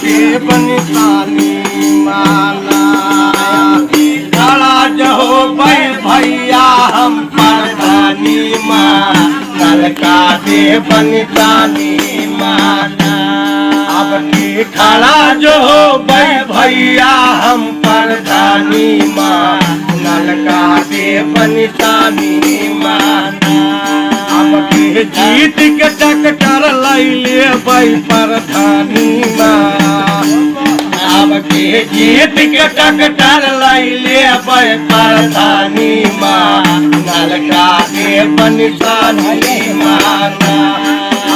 देव निशानी माना। खड़ा जो हो भैया हम प्रधानी माँ नलका देव निशानी माना। अब की खड़ा जो हो भैया हम प्रधानी माँ नलका देव निशानी माना। अब की जीत के टक्कर लैले प्रधानी माँ। अब के जीत के टक्कर लैले प्रधानी माँ नलका देव निशानी माना।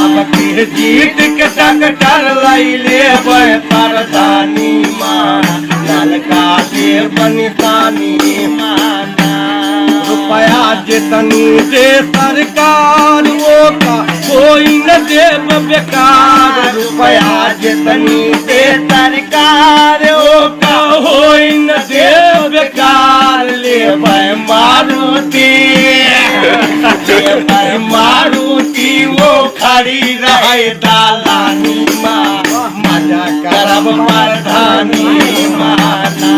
अब के जीत के टक्कर लैले प्रधानी माँ नलका देव निशानी माना। रुपया जितनी दे सरकार वो का कोई न देव बेकार। रुपया जितनी दे सरकार वो का कोई न देव बेकार। ले मारुति ले मारुति वो खड़ी रहे दालानी माँ मजा करब प्रधानी माना।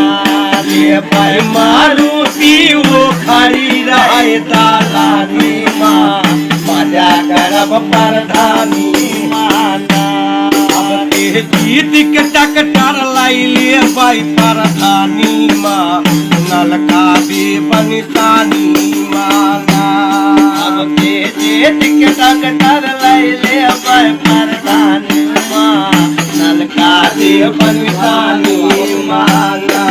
ले मारुति वो खड़ी रहे दालानी माँ मजा करब प्रधानी माना। अब के जीत के टक्कर लैले प्रधानी माँ नलका देव निशानी माना। अब के जीत के टक्कर लैले प्रधानी माँ नलका देव निशानी माना।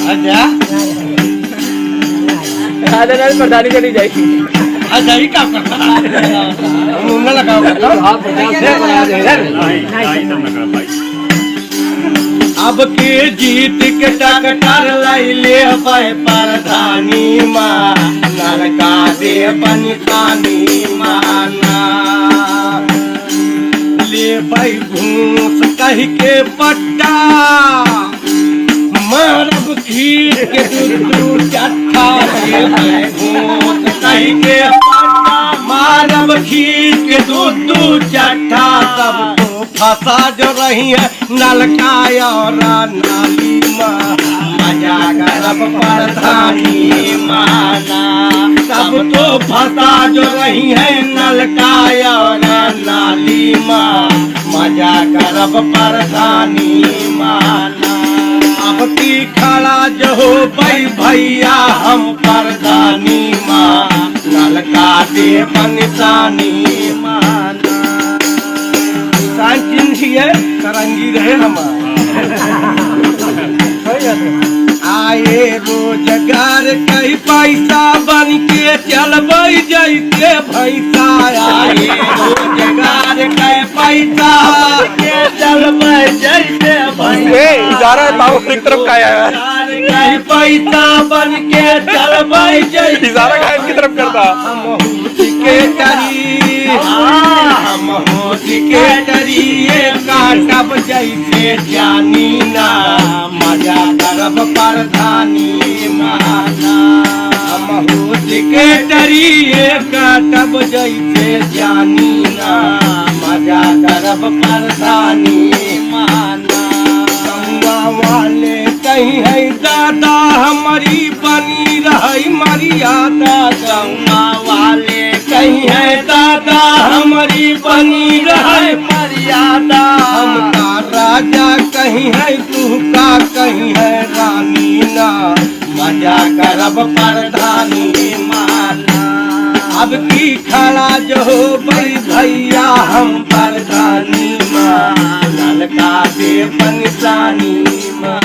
अच्छा प्रधानी चली जाएगी। अच्छा ही क्या करता मुन्ना लगाओ अब के जीत के टक्कर लैले प्रधानी माँ नलका देव निशानी माना। ले भाई घूस कह के पट्टा मारब खीर के दूध चट्ठा। ले भाई घूस कह के पट्टा मारब खीर के दूध चट्ठा। सबको फंसा जो रही है नलका और नाली माँ मजा करब प्रधानी माना। सब तो फंसा जो रही है नलका और नाली माँ मजा करब प्रधानी माना। अब की खड़ा जो हो भैया हम प्रधानी माँ नलका देव निशानी माना। निशान चिन्ह है तरंगी रहे हमारा। आए रोजगार कई पैसा बन के चलब जैसे भैसा। आए रोजगार कई पैसा बन के चलब जैसे भैसा। एक तरफ का आया कई पैसा बन के चलब जैसे इशारा गायब की तरफ करता। हम के डरिए काटब जैसे जानी ना मजा करब प्रधानी माना। हम के डरिए काटब जैसे जानी ना मजा करब प्रधानी माना। गंगा वाले कहीं है दादा हमारी बनी रही मर्यादा। गंगा वाले कहीं है दादा हमारी बनी रहे मर्यादा। हम का राजा कहीं है तू का कहीं है रानी ना मजा करब प्रधानी माना। अब की खड़ा जो हो भैया हम प्रधानी माँ नलका देव निशानी माँ।